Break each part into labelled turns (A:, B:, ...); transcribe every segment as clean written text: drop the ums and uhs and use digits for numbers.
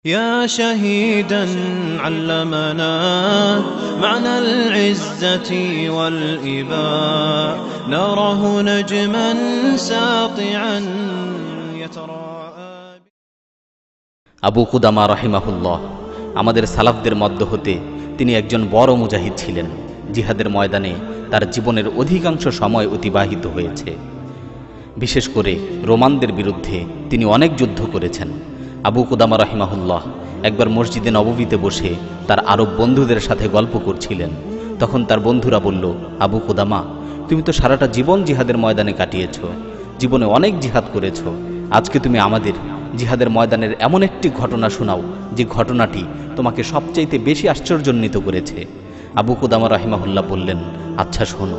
A: يا شهيدا علمنا معنى العزة والإباء نراه نجما ساطعا يتراءى।
B: আবু কুদামা রাহিমাহুল্লাহ আমাদের সালাফদের মধ্য হতে তিনি একজন বড় মুজাহিদ ছিলেন। জিহাদের ময়দানে তার জীবনের অধিকাংশ সময় অতিবাহিত হয়েছে। বিশেষ করে রোমানদের বিরুদ্ধে তিনি অনেক যুদ্ধ করেছেন। আবু কুদামা রাহিমাহুল্লাহ একবার মসজিদে নববীতে বসে তার আরব বন্ধুদের সাথে গল্প করছিলেন। তখন তার বন্ধুরা বলল, আবু কুদামা, তুমি তো সারাটা জীবন জিহাদের ময়দানে কাটিয়েছ, জীবনে অনেক জিহাদ করেছ। আজকে তুমি আমাদের জিহাদের ময়দানের এমন একটি ঘটনা শোনাও যে ঘটনাটি তোমাকে সবচাইতে বেশি আশ্চর্যান্বিত করেছে। আবু কুদামা রাহিমাহুল্লাহ বললেন, আচ্ছা শোনো,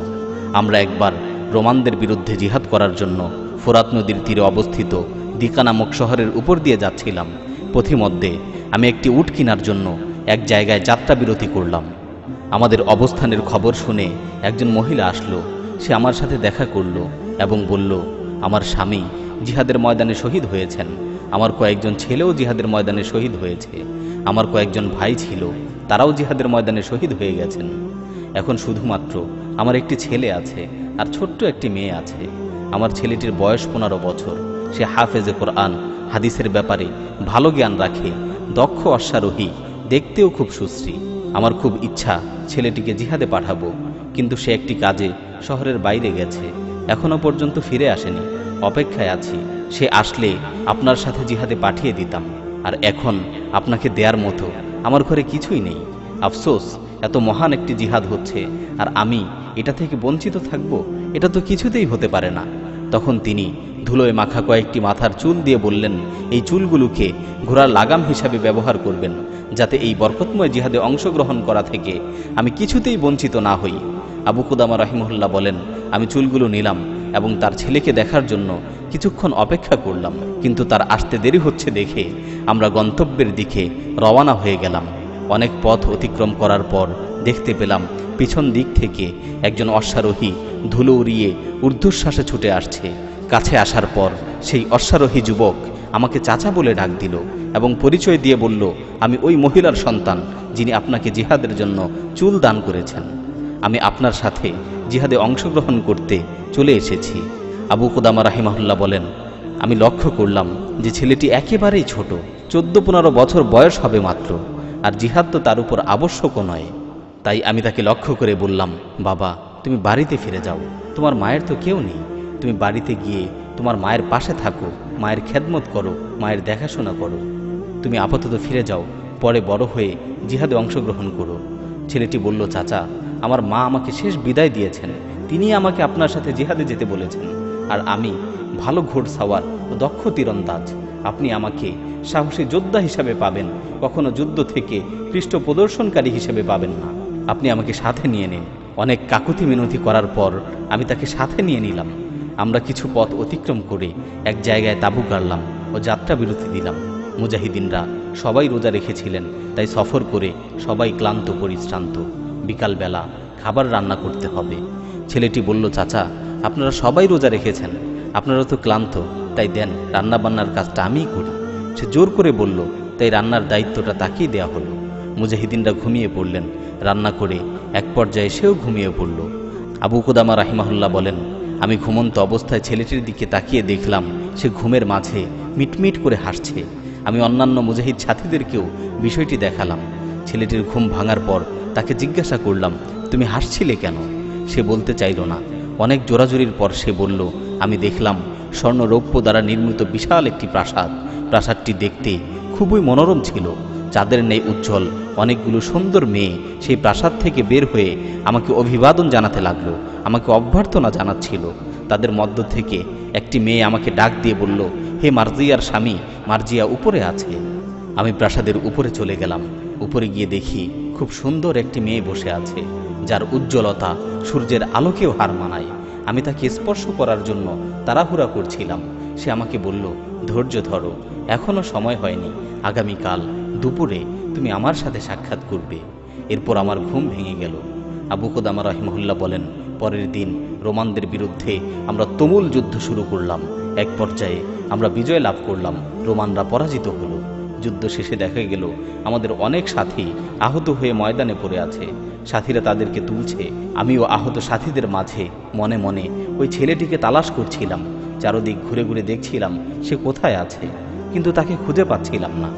B: আমরা একবার রোমানদের বিরুদ্ধে জিহাদ করার জন্য ফোরাত নদীর তীরে অবস্থিত দিকা নামক শহরের উপর দিয়ে যাচ্ছিলাম। পথিমধ্যে আমি একটি উট কেনার জন্য এক জায়গায় যাত্রা বিরতি করলাম। আমাদের অবস্থানের খবর শুনে একজন মহিলা আসলো। সে আমার সাথে দেখা করলো এবং বলল, আমার স্বামী জিহাদের ময়দানে শহীদ হয়েছেন, আমার কয়েকজন ছেলেও জিহাদের ময়দানে শহীদ হয়েছে, আমার কয়েকজন ভাই ছিল, তারাও জিহাদের ময়দানে শহীদ হয়ে গেছেন। এখন শুধুমাত্র আমার একটি ছেলে আছে আর ছোট্ট একটি মেয়ে আছে। আমার ছেলেটির বয়স 15 বছর। সে হাফেজে কোরআন, হাদিসের ব্যাপারে ভালো জ্ঞান রাখে, দক্ষ অশ্বারোহী, দেখতেও খুব সুশ্রী। আমার খুব ইচ্ছা ছেলেটিকে জিহাদে পাঠাবো, কিন্তু সে একটি কাজে শহরের বাইরে গেছে, এখনো পর্যন্ত ফিরে আসেনি। অপেক্ষায় আছি, সে আসলে আপনার সাথে জিহাদে পাঠিয়ে দিতাম। আর এখন আপনাকে দেয়ার মতো আমার ঘরে কিছুই নেই। আফসোস, এত মহান একটি জিহাদ হচ্ছে আর আমি এটা থেকে বঞ্চিত থাকব, এটা তো কিছুতেই হতে পারে না। তখন তিনি ধুলোয় মাখা কয়েকটি মাথার চুল দিয়ে বললেন, এই চুলগুলোকে ঘোড়ার লাগাম হিসাবে ব্যবহার করবেন, যাতে এই বরকতময় জিহাদে অংশগ্রহণ করা থেকে আমি কিছুতেই বঞ্চিত না হই। আবু কুদামা রাহিমাহুল্লাহ বলেন, আমি চুলগুলো নিলাম এবং তার ছেলেকে দেখার জন্য কিছুক্ষণ অপেক্ষা করলাম, কিন্তু তার আসতে দেরি হচ্ছে দেখে আমরা গন্তব্যের দিকে রওয়ানা হয়ে গেলাম। অনেক পথ অতিক্রম করার পর দেখতে পেলাম পিছন দিক থেকে একজন অশ্বারোহী ধুলো উড়িয়ে ঊর্ধ্বশ্বাসে ছুটে আসছে। কাছে আসার পর সেই অশ্বারোহী যুবক আমাকে চাচা বলে ডাক দিল এবং পরিচয় দিয়ে বলল, আমি ওই মহিলার সন্তান যিনি আপনাকে জিহাদের জন্য চুল দান করেছেন। আমি আপনার সাথে জিহাদে অংশগ্রহণ করতে চলে এসেছি। আবু কুদামা রাহিমাহুল্লাহ বলেন, আমি লক্ষ্য করলাম যে ছেলেটি একেবারেই ছোট, 14-15 বছর বয়স হবে মাত্র, আর জিহাদ তো তার উপর আবশ্যকও নয়। তাই আমি তাকে লক্ষ্য করে বললাম, বাবা, তুমি বাড়িতে ফিরে যাও, তোমার মায়ের তো কেউ নেই, তুমি বাড়িতে গিয়ে তোমার মায়ের পাশে থাকো, মায়ের খেদমত করো, মায়ের দেখাশোনা করো। তুমি আপাতত ফিরে যাও, পরে বড় হয়ে জিহাদে অংশগ্রহণ করো। ছেলেটি বলল, চাচা, আমার মা আমাকে শেষ বিদায় দিয়েছেন, তিনি আমাকে আপনার সাথে জিহাদে যেতে বলেছেন, আর আমি ভালো ঘোড়সাওয়ার ও দক্ষ তীরন্দাজ। আপনি আমাকে সাহসী যোদ্ধা হিসাবে পাবেন, কখনো যুদ্ধ থেকে পৃষ্ঠ প্রদর্শনকারী হিসেবে পাবেন না। আপনি আমাকে সাথে নিয়ে নিন। অনেক কাকুতি মিনতি করার পর আমি তাকে সাথে নিয়ে নিলাম। আমরা কিছু পথ অতিক্রম করে এক জায়গায় তাঁবু গাড়লাম ও যাত্রা বিরতি দিলাম। মুজাহিদিনরা সবাই রোজা রেখেছিলেন, তাই সফর করে সবাই ক্লান্ত পরিশ্রান্ত। বিকালবেলা খাবার রান্না করতে হবে। ছেলেটি বলল, চাচা, আপনারা সবাই রোজা রেখেছেন, আপনারা তো ক্লান্ত, তাই দেন, রান্না বান্নার কাজটা আমিই করি। সে জোর করে বলল, তাই রান্নার দায়িত্বটা তাকেই দেয়া হলো। মুজাহিদিনরা ঘুমিয়ে পড়লেন। রান্না করে এক পর্যায়ে সেও ঘুমিয়ে পড়ল। আবু কুদামা রাহিমাহুল্লাহ বলেন, আমি ঘুমন্ত অবস্থায় ছেলেটির দিকে তাকিয়ে দেখলাম সে ঘুমের মাঝে মিটমিট করে হাসছে। আমি অন্যান্য মুজাহিদ সাথীদেরকেও বিষয়টি দেখালাম। ছেলেটির ঘুম ভাঙার পর তাকে জিজ্ঞাসা করলাম, তুমি হাসছিলে কেন? সে বলতে চাইল না। অনেক জোরাজুরির পর সে বলল, আমি দেখলাম স্বর্ণ রৌপ্য দ্বারা নির্মিত বিশাল একটি প্রাসাদ। প্রাসাদটি দেখতে খুবই মনোরম ছিল, চাঁদের নেই উজ্জ্বল। অনেকগুলো সুন্দর মেয়ে সেই প্রাসাদ থেকে বের হয়ে আমাকে অভিবাদন জানাতে লাগলো, আমাকে অভ্যর্থনা জানাচ্ছিল। তাদের মধ্য থেকে একটি মেয়ে আমাকে ডাক দিয়ে বলল, হে মার্জিয়ার স্বামী, মার্জিয়া উপরে আছে। আমি প্রাসাদের উপরে চলে গেলাম। উপরে গিয়ে দেখি খুব সুন্দর একটি মেয়ে বসে আছে, যার উজ্জ্বলতা সূর্যের আলোকেও হার মানায়। আমি তাকে স্পর্শ করার জন্য তাড়াহুড়া করছিলাম। সে আমাকে বলল, ধৈর্য ধরো, এখনও সময় হয়নি, আগামীকাল দুপুরে তুমি আমার সাথে সাক্ষাৎ করবে। এরপর আমার ঘুম ভেঙে গেল। আবু কুদামা রাহিমাহুল্লাহ বলেন, পরের দিন রোমানদের বিরুদ্ধে আমরা তুমুল যুদ্ধ শুরু করলাম। এক পর্যায়ে আমরা বিজয় লাভ করলাম, রোমানরা পরাজিত হলো। যুদ্ধ শেষে দেখা গেল আমাদের অনেক সাথী আহত হয়ে ময়দানে পড়ে আছে। সাথীরা তাদেরকে তুলছে, আমিও আহত সাথীদের মাঝে মনে মনে ওই ছেলেটিকে তালাশ করছিলাম। চারদিক ঘুরে ঘুরে দেখছিলাম সে কোথায় আছে, কিন্তু তাকে খুঁজে পাচ্ছিলাম না।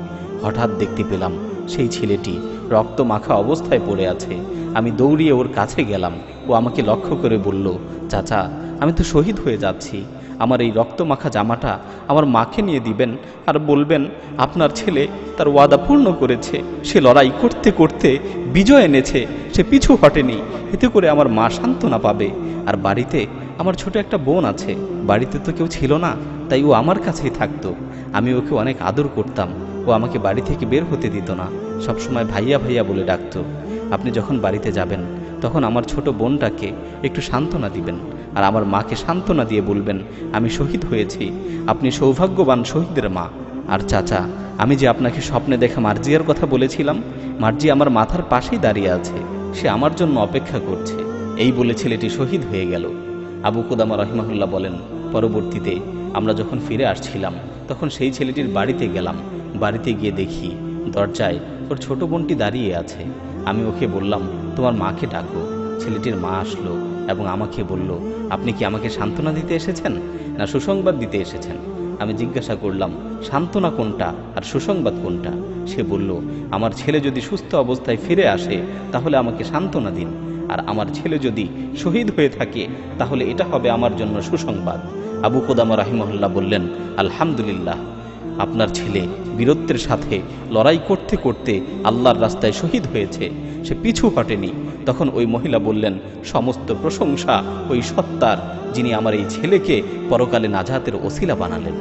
B: হঠাৎ দেখতে পেলাম সেই ছেলেটি রক্ত মাখা অবস্থায় পড়ে আছে। আমি দৌড়িয়ে ওর কাছে গেলাম। ও আমাকে লক্ষ্য করে বলল, চাচা, আমি তো শহীদ হয়ে যাচ্ছি। আমার এই রক্ত মাখা জামাটা আমার মাকে নিয়ে দিবেন, আর বলবেন আপনার ছেলে তার ওয়াদা পূর্ণ করেছে, সে লড়াই করতে করতে বিজয় এনেছে, সে পিছু হটেনি। এতে করে আমার মা সান্ত্বনা পাবে। আর বাড়িতে আমার ছোট একটা বোন আছে, বাড়িতে তো কেউ ছিল না, তাই ও আমার কাছেই থাকতো। আমি ওকে অনেক আদর করতাম। ও আমাকে বাড়ি থেকে বের হতে দিত না, সবসময় ভাইয়া ভাইয়া বলে ডাকতো। আপনি যখন বাড়িতে যাবেন তখন আমার ছোট বোনটাকে একটু সান্ত্বনা দিবেন, আর আমার মাকে সান্ত্বনা দিয়ে বলবেন আমি শহীদ হয়েছি, আপনি সৌভাগ্যবান শহীদের মা। আর চাচা, আমি যে আপনাকে স্বপ্নে দেখা মার্জিয়ার কথা বলেছিলাম, মার্জি আমার মাথার পাশেই দাঁড়িয়ে আছে, সে আমার জন্য অপেক্ষা করছে। এই বলে ছেলেটি শহীদ হয়ে গেল। আবু কুদামা রহিমাহুল্লাহ বলেন, পরবর্তীতে আমরা যখন ফিরে আসছিলাম তখন সেই ছেলেটির বাড়িতে গেলাম। বাড়িতে গিয়ে দেখি দরজায় ওর ছোট বোনটি দাঁড়িয়ে আছে। আমি ওকে বললাম, তোমার মাকে ডাকো। ছেলেটির মা আসলো এবং আমাকে বলল, আপনি কি আমাকে সান্ত্বনা দিতে এসেছেন না সুসংবাদ দিতে এসেছেন? আমি জিজ্ঞাসা করলাম, সান্ত্বনা কোনটা আর সুসংবাদ কোনটা? সে বলল, আমার ছেলে যদি সুস্থ অবস্থায় ফিরে আসে তাহলে আমাকে সান্ত্বনা দিন, আর আমার ছেলে যদি শহীদ হয়ে থাকে তাহলে এটা হবে আমার জন্য সুসংবাদ। আবু কুদামা রাহিমাহুল্লাহ বললেন, আলহামদুলিল্লাহ, আপনার ছেলে বীরত্বের সাথে লড়াই করতে করতে আল্লাহর রাস্তায় শহীদ হয়েছে, সে পিছু হটেনি। তখন ওই মহিলা বললেন, সমস্ত প্রশংসা ওই সত্তার যিনি আমার এই ছেলেকে পরকালে নাজাতের ওসিলা বানালেন।